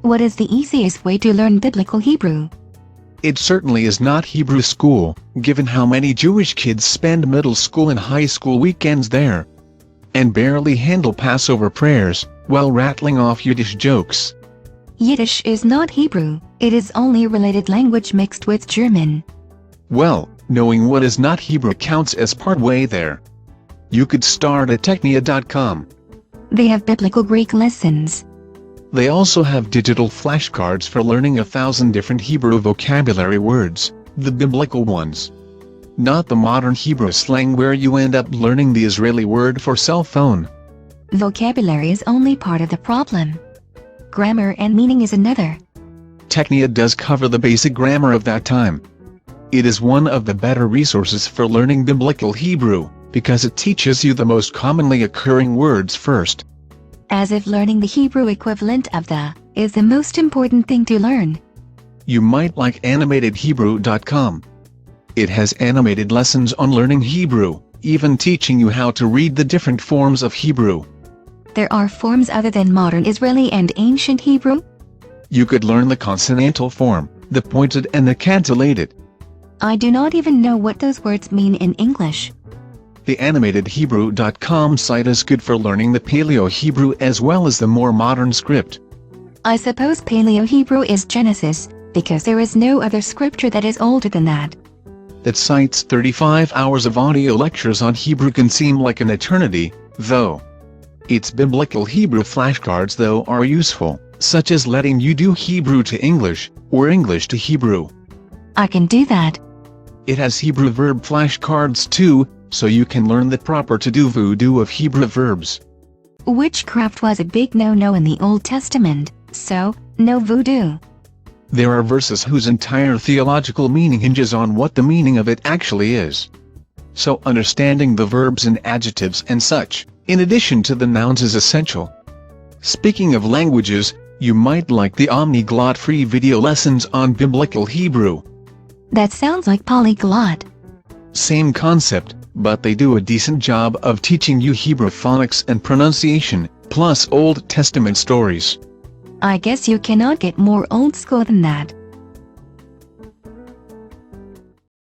What is the easiest way to learn Biblical Hebrew? It certainly is not Hebrew school, given how many Jewish kids spend middle school and high school weekends there, and barely handle Passover prayers, while rattling off Yiddish jokes. Yiddish is not Hebrew, it is only a related language mixed with German. Well, knowing what is not Hebrew counts as part way there. You could start at Teknia.com. They have Biblical Greek lessons. They also have digital flashcards for learning 1,000 different Hebrew vocabulary words, the biblical ones. Not the modern Hebrew slang where you end up learning the Israeli word for cell phone. Vocabulary is only part of the problem. Grammar and meaning is another. Teknia does cover the basic grammar of that time. It is one of the better resources for learning Biblical Hebrew, because it teaches you the most commonly occurring words first. As if learning the Hebrew equivalent of the is the most important thing to learn. You might like animatedhebrew.com. It has animated lessons on learning Hebrew, even teaching you how to read the different forms of Hebrew. There are forms other than modern Israeli and ancient Hebrew? You could learn the consonantal form, the pointed and the cantillated. I do not even know what those words mean in English. The animatedhebrew.com site is good for learning the Paleo-Hebrew as well as the more modern script. I suppose Paleo-Hebrew is Genesis, because there is no other scripture that is older than that. That site's 35 hours of audio lectures on Hebrew can seem like an eternity, though. Its Biblical Hebrew flashcards though are useful, such as letting you do Hebrew to English, or English to Hebrew. I can do that. It has Hebrew verb flashcards too, so you can learn the proper to-do voodoo of Hebrew verbs. Witchcraft was a big no-no in the Old Testament, so, no voodoo. There are verses whose entire theological meaning hinges on what the meaning of it actually is. So understanding the verbs and adjectives and such, in addition to the nouns, is essential. Speaking of languages, you might like the Omniglot free video lessons on Biblical Hebrew. That sounds like polyglot. Same concept, but they do a decent job of teaching you Hebrew phonics and pronunciation, plus Old Testament stories. I guess you cannot get more old school than that.